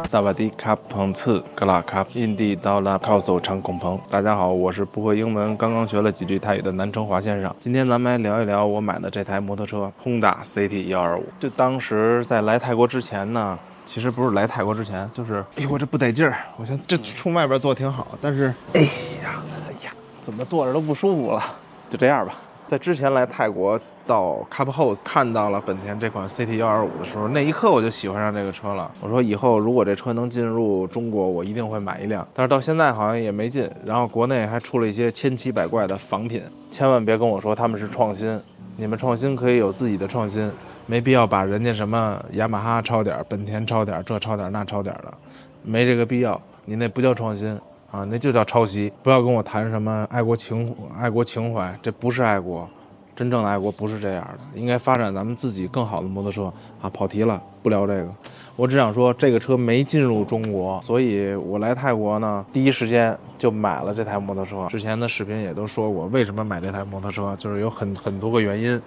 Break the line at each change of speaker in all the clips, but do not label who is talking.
萨瓦迪卡彭次格拉卡印地到拉靠手长孔棚。大家好，我是不会英文，刚刚学了几句泰语的南城华先生。今天咱们来聊一聊我买的这台摩托车 Honda CT 125。这当时在来泰国之前呢，其实不是来泰国之前，就是哎呦我这不得劲儿，我想这冲外边坐挺好，但是哎呀，怎么坐着都不舒服了，就这样吧。在之前来泰国到 Cup House 看到了本田这款 CT 125的时候，那一刻我就喜欢上这个车了。我说以后如果这车能进入中国，我一定会买一辆。但是到现在好像也没进，然后国内还出了一些千奇百怪的仿品，千万别跟我说他们是创新，你们创新可以有自己的创新，没必要把人家什么雅马哈抄点、本田抄点、这抄点那抄点的，没这个必要。你那不叫创新啊，那就叫抄袭。不要跟我谈什么爱国情怀，这不是爱国。真正的爱国不是这样的，应该发展咱们自己更好的摩托车啊！跑题了，不聊这个。我只想说，这个车没进入中国，所以我来泰国呢，第一时间就买了这台摩托车。之前的视频也都说过，为什么买这台摩托车，就是有很多个原因。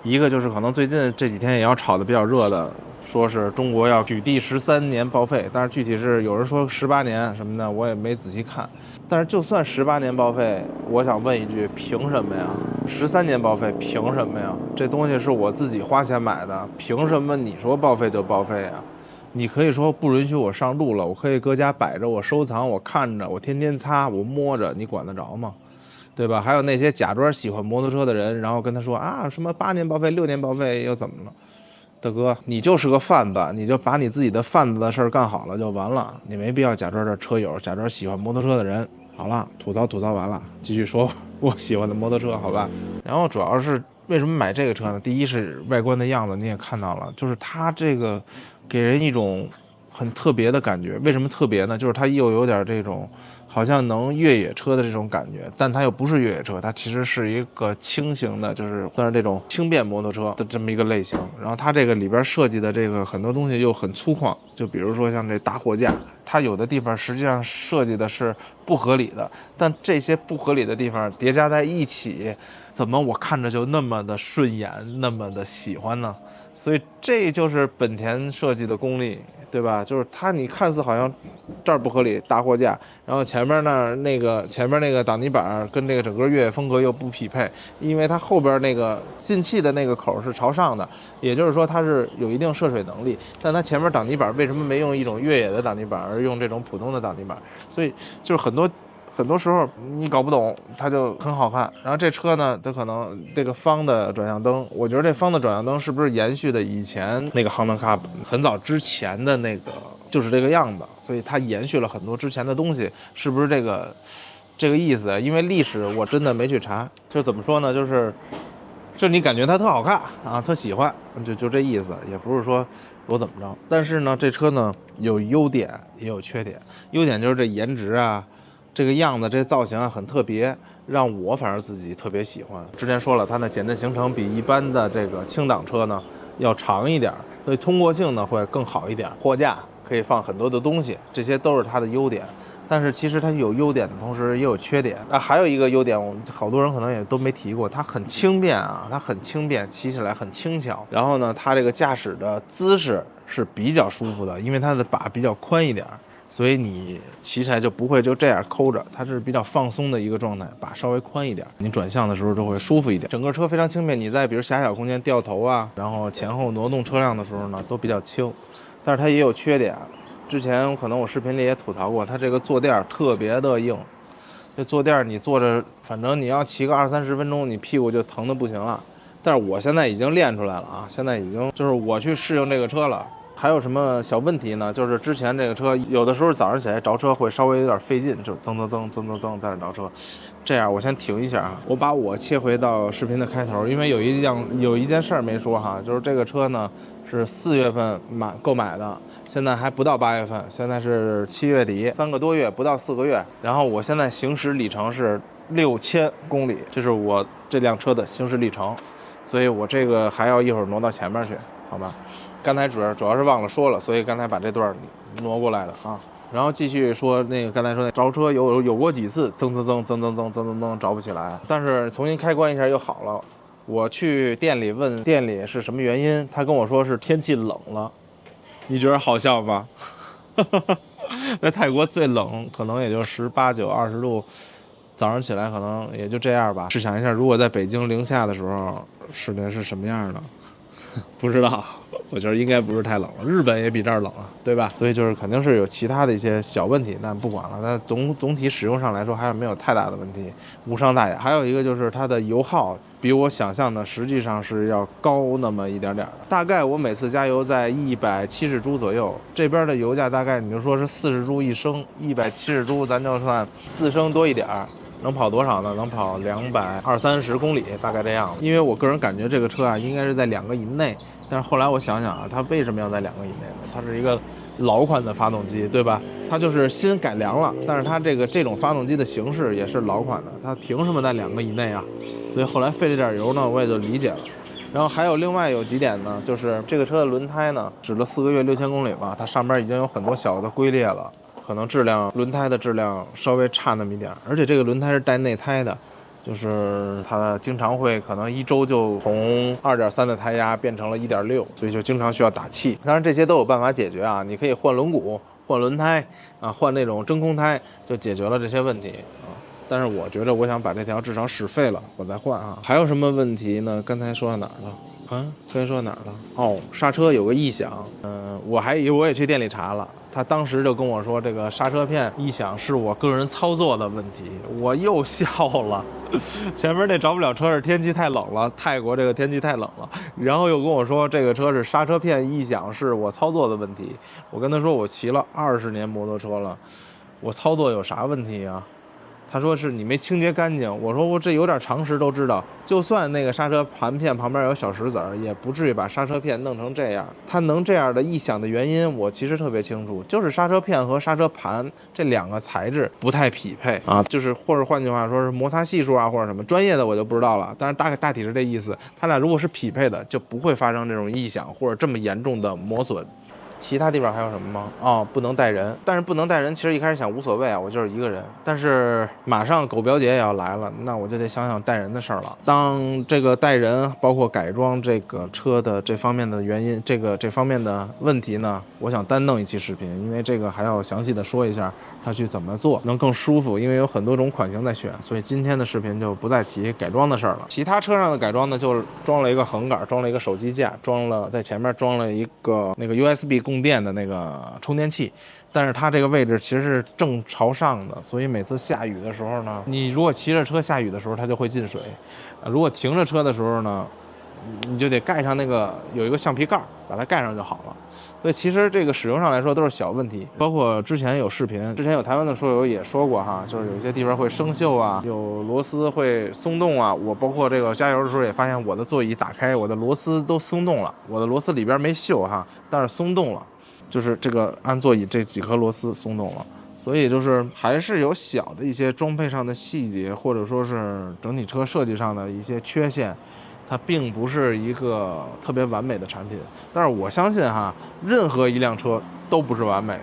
一个就是可能最近这几天也要炒得比较热的，说是中国要举地13年报废，但是具体是有人说18年什么的，我也没仔细看。但是就算18年报废，我想问一句，凭什么呀？13年报废，凭什么呀？这东西是我自己花钱买的，凭什么你说报废就报废啊？你可以说不允许我上路了，我可以搁家摆着，我收藏，我看着，我天天擦，我摸着，你管得着吗？对吧？还有那些假装喜欢摩托车的人，然后跟他说啊，什么8年报废、6年报废又怎么了？大哥，你就是个贩子，你就把你自己的贩子的事儿干好了就完了，你没必要假装这车友，假装喜欢摩托车的人。好了，吐槽完了，继续说我喜欢的摩托车，好吧？然后主要是为什么买这个车呢？第一是外观的样子，你也看到了，就是它这个给人一种很特别的感觉。为什么特别呢？就是它又有点这种好像能越野车的这种感觉，但它又不是越野车，它其实是一个轻型的，就是算是这种轻便摩托车的这么一个类型。然后它这个里边设计的这个很多东西又很粗犷，就比如说像这打火架，它有的地方实际上设计的是不合理的，但这些不合理的地方叠加在一起，怎么我看着就那么的顺眼，那么的喜欢呢？所以这就是本田设计的功力，对吧？就是它你看似好像这儿不合理，大货架，然后前面前面那个挡泥板跟这个整个越野风格又不匹配，因为它后边那个进气的那个口是朝上的，也就是说它是有一定涉水能力，但它前面挡泥板为什么没用一种越野的挡泥板，而用这种普通的挡泥板？所以就是很多时候你搞不懂，它就很好看。然后这车呢，它可能这个方的转向灯，我觉得这方的转向灯是不是延续的以前那个 Honda Cup 很早之前的那个就是这个样子，所以它延续了很多之前的东西，是不是这个意思？因为历史我真的没去查，就怎么说呢，就是你感觉它特好看啊，特喜欢，就这意思，也不是说我怎么着。但是呢，这车呢有优点也有缺点，优点就是这颜值啊。这个样子，这造型啊很特别，让我反正自己特别喜欢。之前说了，它的减震行程比一般的这个轻档车呢要长一点，所以通过性呢会更好一点。货架可以放很多的东西，这些都是它的优点。但是其实它有优点的同时也有缺点。还有一个优点，我们好多人可能也都没提过，它很轻便啊，它很轻便，骑起来很轻巧。然后呢，它这个驾驶的姿势是比较舒服的，因为它的把比较宽一点。所以你骑起来就不会就这样抠着，它是比较放松的一个状态，把稍微宽一点，你转向的时候就会舒服一点。整个车非常轻便，你在比如狭小空间掉头啊，然后前后挪动车辆的时候呢，都比较轻。但是它也有缺点，之前可能我视频里也吐槽过，它这个坐垫特别的硬，这坐垫你坐着，反正你要骑个20-30分钟，你屁股就疼得不行了。但是我现在已经练出来了啊，现在已经就是我去适应这个车了。还有什么小问题呢？就是之前这个车有的时候早上起来着车会稍微有点费劲，就增在那着车。这样我先停一下啊，我把我切回到视频的开头，因为有一件事儿没说哈，就是这个车呢是4月份购买的，现在还不到8月份，现在是7月底，3个多月不到4个月。然后我现在行驶里程是6000公里，这是我这辆车的行驶里程，所以我这个还要一会儿挪到前面去，好吧？刚才主要是忘了说了，所以刚才把这段挪过来的啊。然后继续说那个刚才说那着车有过几次增着不起来，但是重新开关一下又好了。我去店里问店里是什么原因，他跟我说是天气冷了。你觉得好笑吗？在泰国最冷可能也就18、9、20度，早上起来可能也就这样吧。试想一下，如果在北京零下的时候，是得是什么样的？不知道，我觉得应该不是太冷了。日本也比这儿冷啊，对吧？所以就是肯定是有其他的一些小问题，但不管了。但总体使用上来说还是没有太大的问题，无伤大雅。还有一个就是它的油耗比我想象的实际上是要高那么一点点的，大概我每次加油在170铢左右，这边的油价大概你就说是40铢一升，170铢咱就算4升多一点儿。能跑多少呢？能跑220-230公里，大概这样。因为我个人感觉这个车啊，应该是在2个以内。但是后来我想想啊，它为什么要在2个以内呢？它是一个老款的发动机，对吧？它就是新改良了，但是它这种发动机的形式也是老款的，它凭什么在2个以内啊？所以后来费这点油呢，我也就理解了。然后还有另外有几点呢，就是这个车的轮胎呢，使了4个月6000公里吧，它上边已经有很多小的龟裂了。可能轮胎的质量稍微差那么一点，而且这个轮胎是带内胎的，就是它经常会可能1周就从2.3的胎压变成了1.6，所以就经常需要打气。当然这些都有办法解决啊，你可以换轮毂、换轮胎啊，换那种真空胎，就解决了这些问题啊。但是我觉得我想把这条至少使废了，我再换啊。还有什么问题呢？刚才说到哪儿了？刚才说哪儿了？哦，刹车有个异响，我还以为我也去店里查了。他当时就跟我说，这个刹车片异响是我个人操作的问题，我又笑了。前面那着不了车是天气太冷了，泰国这个天气太冷了，然后又跟我说这个车是刹车片异响是我操作的问题。我跟他说我骑了20年摩托车了，我操作有啥问题啊？他说是你没清洁干净。我说我这有点常识都知道，就算那个刹车盘片旁边有小石子儿，也不至于把刹车片弄成这样。它能这样的异响的原因，我其实特别清楚，就是刹车片和刹车盘这2个材质不太匹配啊，就是或者换句话说是摩擦系数啊，或者什么专业的我就不知道了。但是大体是这意思，它俩如果是匹配的，就不会发生这种异响或者这么严重的磨损。其他地方还有什么吗？哦，不能带人。但是不能带人，其实一开始想无所谓啊，我就是一个人。但是马上狗表姐也要来了，那我就得想想带人的事儿了。当这个带人，包括改装这个车的这方面的原因，这方面的问题呢，我想单弄一期视频，因为这个还要详细的说一下它去怎么做能更舒服，因为有很多种款型在选，所以今天的视频就不再提改装的事儿了。其他车上的改装呢，就装了一个横杆，装了一个手机架，在前面装了一个那个 USB 供电的那个充电器，但是它这个位置其实是正朝上的，所以每次下雨的时候呢，你如果骑着车下雨的时候，它就会进水；如果停着车的时候呢，你就得盖上那个有一个橡皮盖，把它盖上就好了。所以其实这个使用上来说都是小问题，包括之前有视频，之前有台湾的车友也说过哈，就是有一些地方会生锈啊，有螺丝会松动啊。我包括这个加油的时候也发现我的座椅打开，我的螺丝都松动了，我的螺丝里边没锈哈，但是松动了，就是这个安座椅这几颗螺丝松动了。所以就是还是有小的一些装配上的细节，或者说是整体车设计上的一些缺陷。它并不是一个特别完美的产品，但是我相信哈，任何一辆车都不是完美的。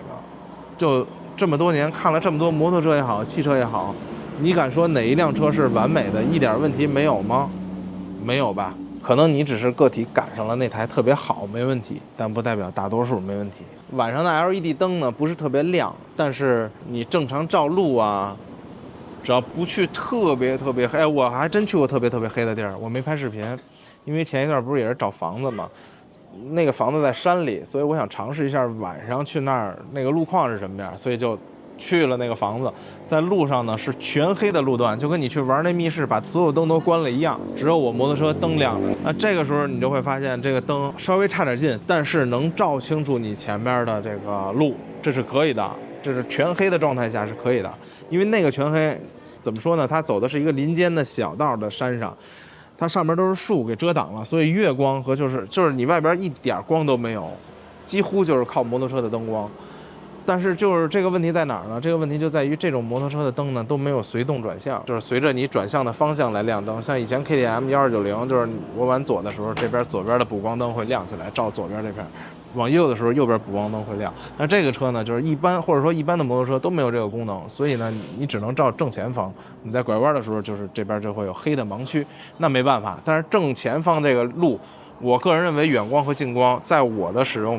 就这么多年看了这么多摩托车也好，汽车也好，你敢说哪一辆车是完美的，一点问题没有吗？没有吧？可能你只是个体赶上了那台特别好，没问题，但不代表大多数没问题。晚上的 LED 灯呢，不是特别亮，但是你正常照路啊。只要不去特别黑，我还真去过特别黑的地儿，我没拍视频，因为前一段不是也是找房子嘛，那个房子在山里，所以我想尝试一下晚上去那儿那个路况是什么样，所以就去了那个房子。在路上呢是全黑的路段，就跟你去玩那密室把所有灯都关了一样，只有我摩托车灯亮着。那这个时候你就会发现这个灯稍微差点劲，但是能照清楚你前面的这个路，这是可以的，这是全黑的状态下是可以的。因为那个全黑怎么说呢，它走的是一个林间的小道的山上，它上面都是树给遮挡了，所以月光和就是你外边一点光都没有，几乎就是靠摩托车的灯光。但是就是这个问题在哪儿呢？这个问题就在于这种摩托车的灯呢都没有随动转向，就是随着你转向的方向来亮灯。像以前 KTM 1290，就是我往左的时候，这边左边的补光灯会亮起来，照左边这片；往右的时候，右边补光灯会亮。那这个车呢，就是一般或者说一般的摩托车都没有这个功能，所以呢，你只能照正前方。你在拐弯的时候，就是这边就会有黑的盲区，那没办法。但是正前方这个路，我个人认为远光和近光，在我的使用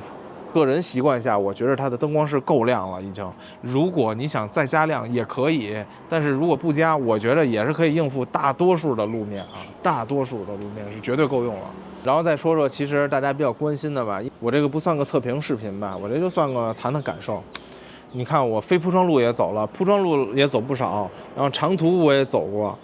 个人习惯下，我觉得它的灯光是够亮了已经。如果你想再加亮也可以，但是如果不加，我觉得也是可以应付大多数的路面啊，大多数的路面是绝对够用了。然后再说说，其实大家比较关心的吧，我这个不算个测评视频吧，我这就算个谈谈感受。你看我非铺装路也走了，铺装路也走不少，然后长途我也走过。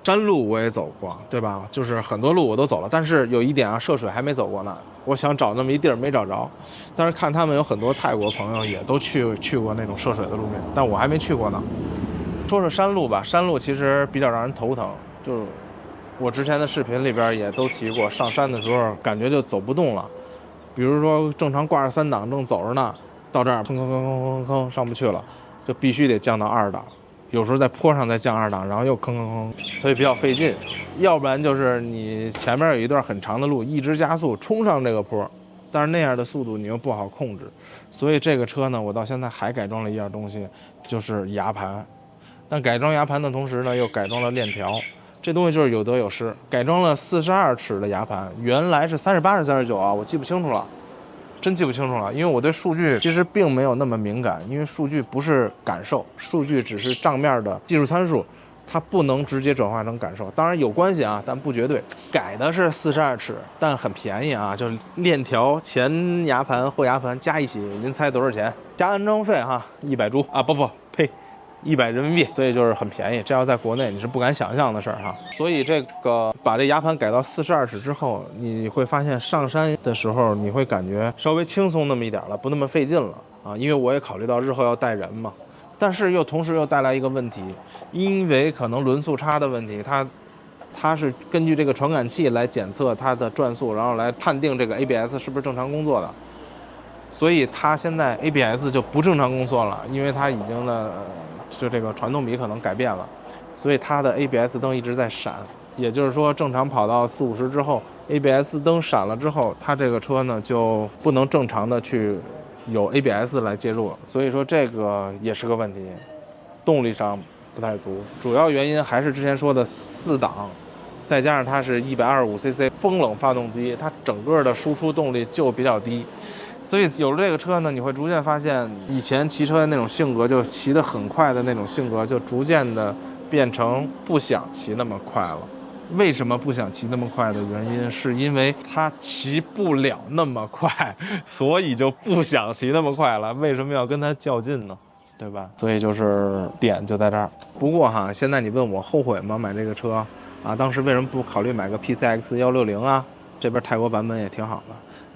山路我也走过，对吧？就是很多路我都走了，但是有一点啊，涉水还没走过呢。我想找那么一地儿没找着，但是看他们有很多泰国朋友也都去过那种涉水的路面，但我还没去过呢。说说山路吧，山路其实比较让人头疼，就是我之前的视频里边也都提过，上山的时候感觉就走不动了。比如说正常挂着3档正走着呢，到这儿吭吭吭吭吭吭上不去了，就必须得降到2档。有时候在坡上再降2档，然后又吭吭吭，所以比较费劲。要不然就是你前面有一段很长的路，一直加速冲上这个坡，但是那样的速度你又不好控制。所以这个车呢，我到现在还改装了一样东西，就是牙盘。但改装牙盘的同时呢，又改装了链条。这东西就是有得有失。改装了42尺的牙盘，原来是38还是39啊？我记不清楚了。真记不清楚了，因为我对数据其实并没有那么敏感，因为数据不是感受，数据只是账面的技术参数，它不能直接转化成感受。当然有关系啊，但不绝对。改的是42尺，但很便宜啊，就是链条、前牙盘、后牙盘加一起，您猜多少钱？加安装费哈，100铢啊，不呸。100人民币，所以就是很便宜。这要在国内你是不敢想象的事儿哈。所以这个把这牙盘改到42尺之后，你会发现上山的时候你会感觉稍微轻松那么一点了，不那么费劲了啊。因为我也考虑到日后要带人嘛，但是同时又带来一个问题，因为可能轮速差的问题，它是根据这个传感器来检测它的转速，然后来判定这个 ABS 是不是正常工作的。所以它现在 ABS 就不正常工作了，因为它已经就这个传动比可能改变了，所以它的 ABS 灯一直在闪。也就是说，正常跑到40、50之后 ，ABS 灯闪了之后，它这个车呢就不能正常的去有 ABS 来介入了。所以说这个也是个问题，动力上不太足。主要原因还是之前说的4档，再加上它是125cc 风冷发动机，它整个的输出动力就比较低。所以有了这个车呢，你会逐渐发现，以前骑车的那种性格，就骑得很快的那种性格，就逐渐的变成不想骑那么快了。为什么不想骑那么快的原因，是因为它骑不了那么快，所以就不想骑那么快了。为什么要跟它较劲呢？对吧？所以就是点就在这儿。不过哈，现在你问我后悔吗？买这个车啊，当时为什么不考虑买个 PCX 160啊？这边泰国版本也挺好的。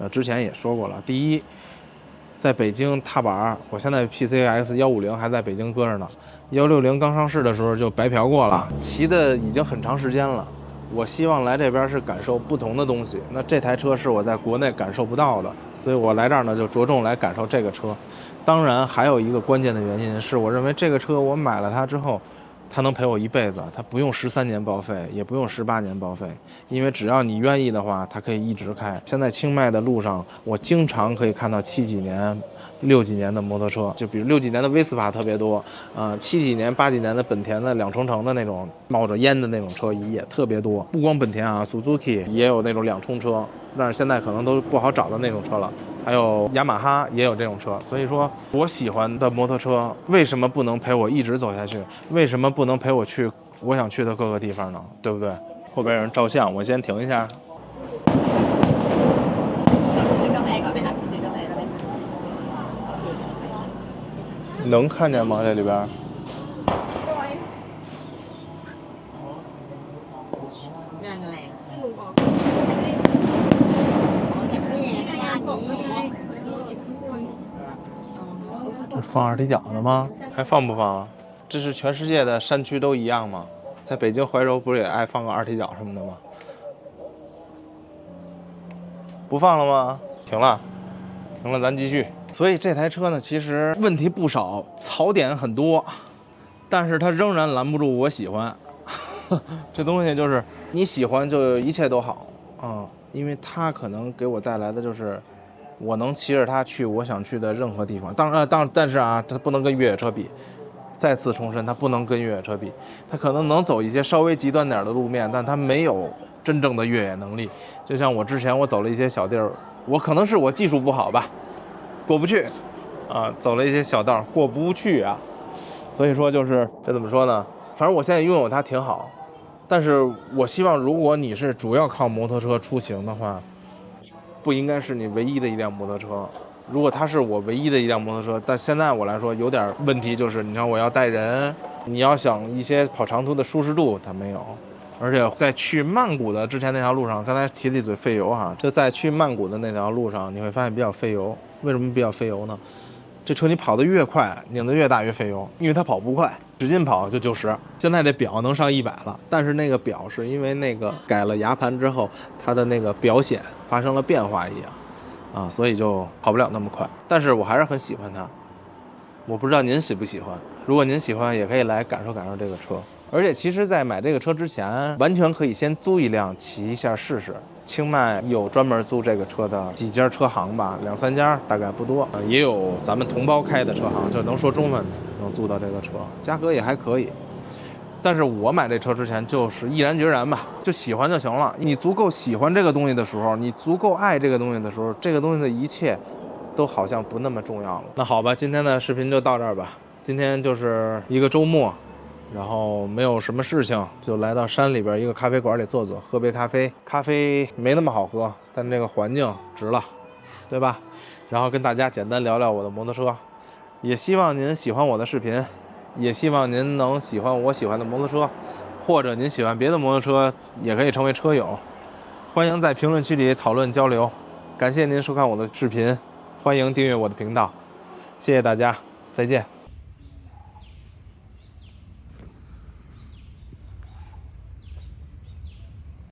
之前也说过了，第一，在北京踏板，我现在 PCX 150还在北京搁着呢，160刚上市的时候就白嫖过了，骑的已经很长时间了。我希望来这边是感受不同的东西，那这台车是我在国内感受不到的，所以我来这儿呢就着重来感受这个车。当然还有一个关键的原因是，我认为这个车我买了它之后，它能陪我一辈子，它不用13年报废，也不用18年报废，因为只要你愿意的话，它可以一直开。现在清迈的路上，我经常可以看到7几年、6几年的摩托车，就比如6几年的威斯帕特别多，7几年、8几年的本田的2冲程的那种冒着烟的那种车也特别多。不光本田啊，Suzuki 也有那种2冲车，但是现在可能都不好找到那种车了。还有雅马哈也有这种车，所以说我喜欢的摩托车为什么不能陪我一直走下去？为什么不能陪我去我想去的各个地方呢？对不对？后边有人照相，我先停一下。能看见吗？这里边？这放二踢脚的吗？还放不放啊？这是全世界的山区都一样吗？在北京怀柔不是也爱放个二踢脚什么的吗？不放了吗？停了，停了，咱继续。所以这台车呢，其实问题不少，槽点很多，但是它仍然拦不住我喜欢。这东西就是你喜欢就一切都好啊，因为它可能给我带来的就是我能骑着它去我想去的任何地方。但是啊，它不能跟越野车比。再次重申，它不能跟越野车比，它可能能走一些稍微极端点的路面，但它没有真正的越野能力。就像我之前我走了一些小地儿，可能是我技术不好吧，过不去，啊，走了一些小道过不去啊。所以说就是这怎么说呢？反正我现在拥有它挺好，但是我希望如果你是主要靠摩托车出行的话，不应该是你唯一的一辆摩托车。如果它是我唯一的一辆摩托车，但现在我来说有点问题，就是你看我要带人，你要想一些跑长途的舒适度，它没有。而且在去曼谷的之前那条路上，刚才提了一嘴费油哈，就在去曼谷的那条路上，你会发现比较费油。为什么比较费油呢？这车你跑得越快，拧得越大越费油，因为它跑不快，使劲跑就90。现在这表能上100了，但是那个表是因为那个改了牙盘之后，它的那个表显发生了变化一样，啊，所以就跑不了那么快。但是我还是很喜欢它，我不知道您喜不喜欢。如果您喜欢，也可以来感受感受这个车。而且其实，在买这个车之前，完全可以先租一辆骑一下试试。清迈有专门租这个车的几家车行吧，2、3家，大概不多。也有咱们同胞开的车行，就能说中文的，能租到这个车，价格也还可以。但是我买这车之前就是毅然决然吧，就喜欢就行了。你足够喜欢这个东西的时候，你足够爱这个东西的时候，这个东西的一切都好像不那么重要了。那好吧，今天的视频就到这儿吧。今天就是一个周末。然后没有什么事情，就来到山里边一个咖啡馆里坐坐，喝杯咖啡。咖啡没那么好喝，但这个环境值了，对吧？然后跟大家简单聊聊我的摩托车，也希望您喜欢我的视频，也希望您能喜欢我喜欢的摩托车，或者您喜欢别的摩托车，也可以成为车友。欢迎在评论区里讨论交流。感谢您收看我的视频，欢迎订阅我的频道，谢谢大家，再见。